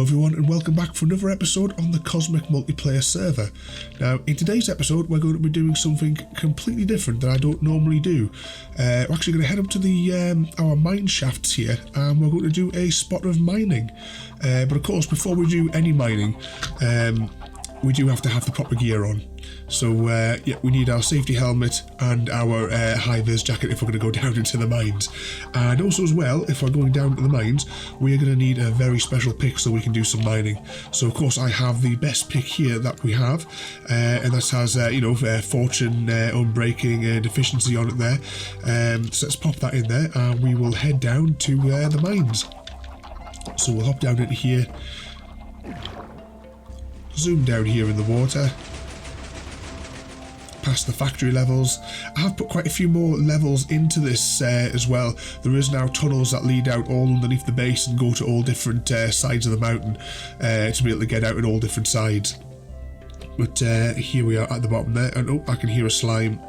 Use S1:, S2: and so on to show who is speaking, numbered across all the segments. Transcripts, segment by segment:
S1: everyone, and welcome back for another episode on the Cosmic multiplayer server. Now, in today's episode, we're going to be doing something completely different that I don't normally do. We're actually going to head up to the our mine shafts here, and we're going to do a spot of mining. But of course, before we do any mining, we do have to have the proper gear on. So yeah, we need our safety helmet and our high-vis jacket if we're going to go down into the mines. And also as well, if we're going down to the mines, we are going to need a very special pick so we can do some mining. So of course I have the best pick here that we have, and that has fortune, unbreaking and efficiency on it there. So let's pop that in there and we will head down to the mines. So we'll hop down into here, zoom down here in the water, past the factory levels. I have put quite a few more levels into this as well. There is now tunnels that lead out all underneath the base and go to all different sides of the mountain to be able to get out at all different sides. But here we are at the bottom there, and oh, I can hear a slime.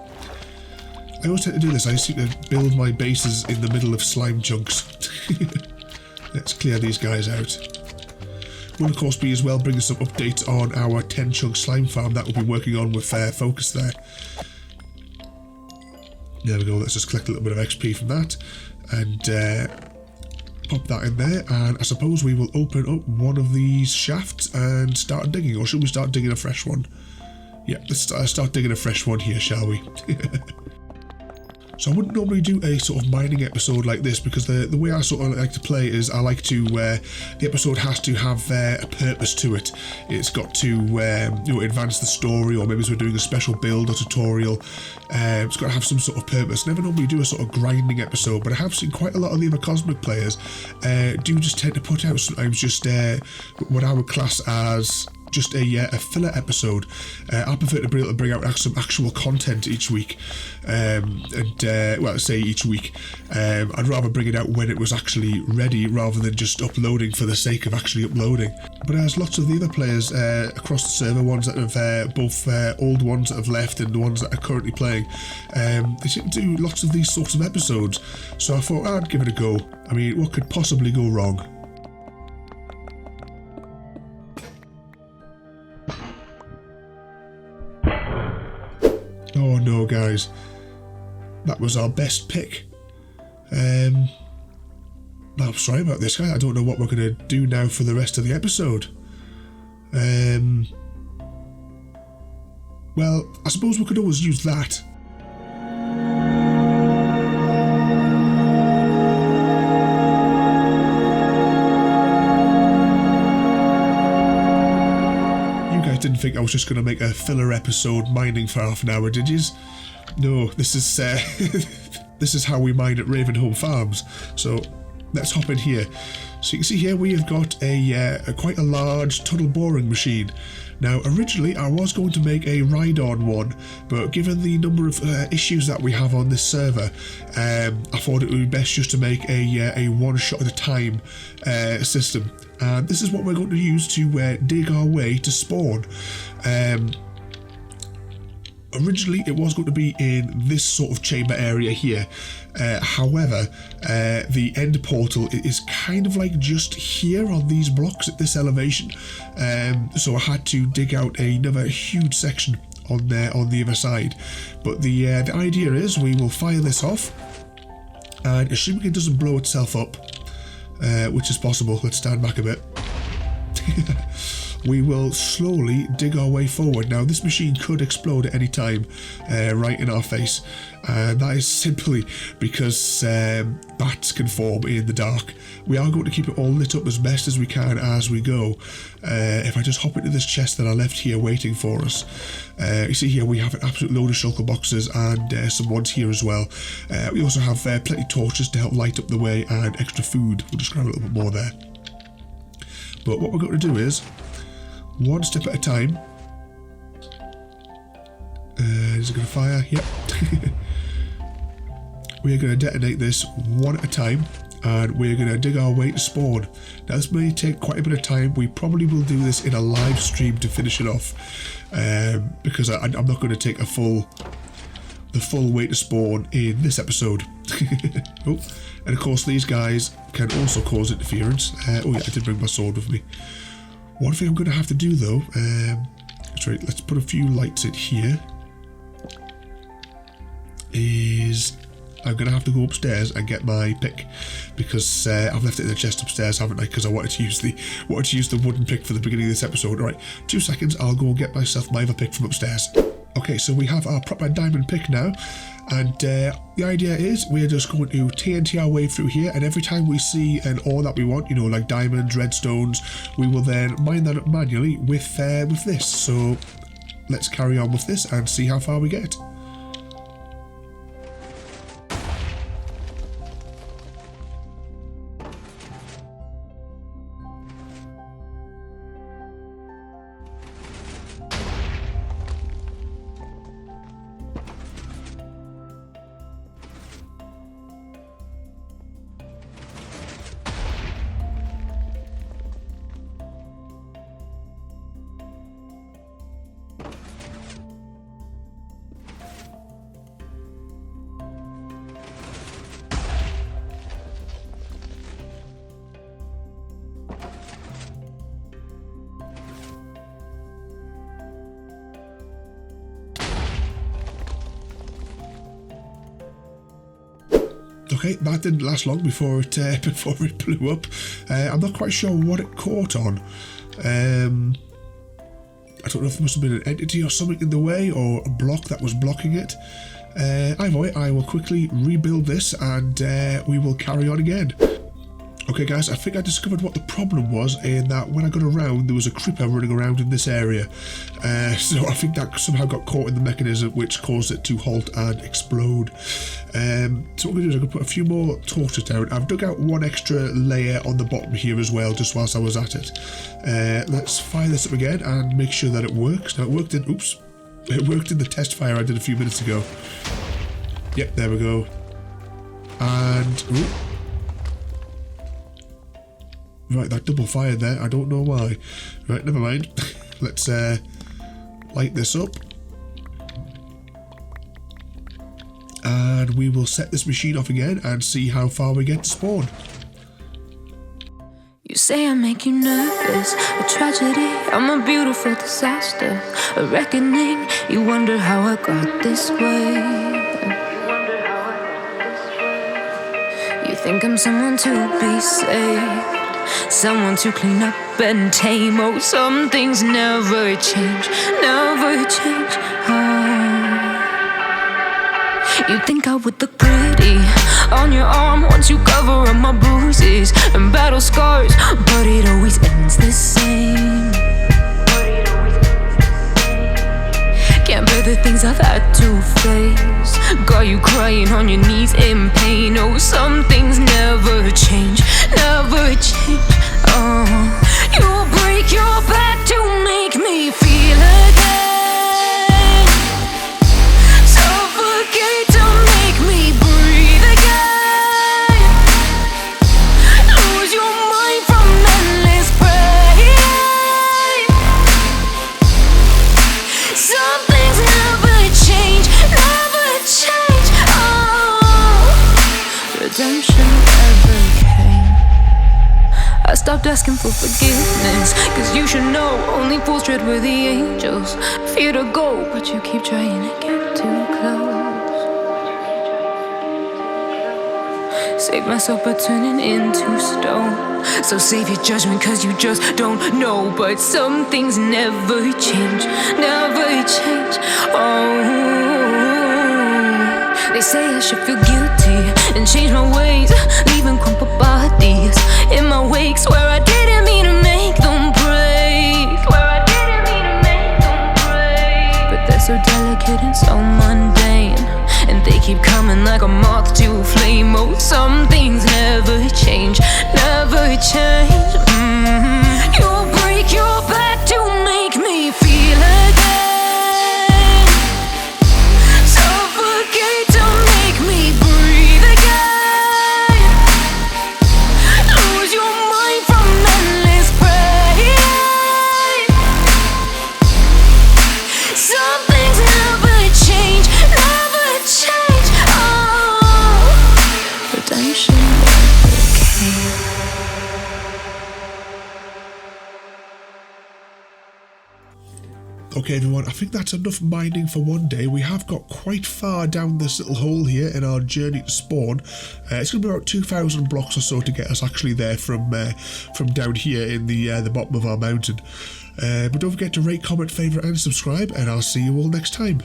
S1: I always tend to do this, I seem to build my bases in the middle of slime chunks. Let's clear these guys out. Will of course be as well bringing some updates on our 10 chunk slime farm that we'll be working on with Focus there. There we go, let's just collect a little bit of XP from that and pop that in there, and I suppose we will open up one of these shafts and start digging, or should we start digging a fresh one? Yeah, let's start digging a fresh one here, shall we? So I wouldn't normally do a sort of mining episode like this because the way I sort of like to play is I like to, the episode has to have a purpose to it. It's got to advance the story, or maybe as we're doing a special build or tutorial, it's got to have some sort of purpose. Never normally do a sort of grinding episode, but I have seen quite a lot of the other Cosmic players do just tend to put out sometimes just what I would class as just a filler episode. I prefer to be able to bring out some actual content each week, well, I say each week. I'd rather bring it out when it was actually ready rather than just uploading for the sake of actually uploading. But as lots of the other players across the server, ones that have both old ones that have left and the ones that are currently playing, they seem to do lots of these sorts of episodes. So I thought I'd give it a go. I mean, what could possibly go wrong? Oh no, guys, that was our best pick. I'm sorry about this, guys. I don't know what we're going to do now for the rest of the episode. Well, I suppose we could always use that. Didn't think I was just going to make a filler episode mining for half an hour, did yous? No, this is this is how we mine at Ravenholm Farms. So let's hop in here. So you can see here we have got a quite a large tunnel boring machine. Now originally I was going to make a ride-on one, but given the number of issues that we have on this server, I thought it would be best just to make a one shot at a time system. And this is what we're going to use to dig our way to spawn. Originally it was going to be in this sort of chamber area here. However, the end portal is kind of like just here on these blocks at this elevation. So I had to dig out another huge section on the other side. But the idea is we will fire this off, and assuming it doesn't blow itself up, which is possible, let's stand back a bit. We will slowly dig our way forward. Now this machine could explode at any time, right in our face, and that is simply because bats can form in the dark. We are going to keep it all lit up as best as we can as we go. If I just hop into this chest that I left here waiting for us, you see here we have an absolute load of shulker boxes and some ones here as well. We also have plenty of torches to help light up the way and extra food. We'll just grab a little bit more there. But what we're going to do is one step at a time. Is it going to fire? Yep. We are going to detonate this one at a time, and we're going to dig our way to spawn. Now this may take quite a bit of time. We probably will do this in a live stream to finish it off, because I'm not going to take the full way to spawn in this episode. Oh, and of course these guys can also cause interference. Oh yeah, I did bring my sword with me. One thing I'm going to have to do though, sorry, let's put a few lights in here, is I'm going to have to go upstairs and get my pick, because I've left it in the chest upstairs, haven't I? Because I wanted to use the wooden pick for the beginning of this episode. All right, 2 seconds, I'll go and get myself my other pick from upstairs. Okay, so we have our proper diamond pick now, and the idea is we're just going to TNT our way through here, and every time we see an ore that we want, you know, like diamonds, redstones, we will then mine that up manually with this. So let's carry on with this and see how far we get. Okay, that didn't last long before it blew up. I'm not quite sure what it caught on. I don't know if there must have been an entity or something in the way, or a block that was blocking it. Either way, I will quickly rebuild this and we will carry on again. Okay guys, I think I discovered what the problem was, in that when I got around there was a creeper running around in this area. So I think that somehow got caught in the mechanism, which caused it to halt and explode. So what I'm going to do is I'm going to put a few more torches down. I've dug out one extra layer on the bottom here as well, just whilst I was at it. Let's fire this up again and make sure that it works. Now it worked in the test fire I did a few minutes ago. Yep, there we go. And right, that double fired there. I don't know why. Right, never mind. Let's light this up. And we will set this machine off again and see how far we get to spawn.
S2: You say I make you nervous, a tragedy, I'm a beautiful disaster, a reckoning. You wonder how I got this way. You think I'm someone to be saved, someone to clean up and tame. Oh, some things never change, never change. Oh. You think I would look pretty on your arm once you cover up my bruises and battle scars, but it always ends the same. Can't bear the things I've had to face, got you crying on your knees in pain. Oh, some things never change, never change. Oh, you'll break your back to make me feel again, suffocate to make me breathe again, lose your mind from endless pain. Some things never change, never change. Oh, redemption never came. I stopped asking for forgiveness, cause you should know only fools tread where the angels fear to go, but you keep trying to get too close. Save myself by turning into stone, so save your judgment cause you just don't know. But some things never change, never change. Oh, they say I should feel guilty and change my ways, leaving crumpled bodies in my wake. Swear I didn't mean to make them break, swear I didn't mean to make them break. But they're so delicate and so mundane, and they keep coming like a moth to a flame. Oh, some things never change, never change. You'll break your back to make me feel again, suffocate to make me breathe again, lose your mind from endless pain. Some things never change, never change. Oh, redemption never came.
S1: Okay everyone, I think that's enough mining for one day. We have got quite far down this little hole here in our journey to spawn. It's going to be about 2,000 blocks or so to get us actually there from down here in the bottom of our mountain. But don't forget to rate, comment, favourite and subscribe, and I'll see you all next time.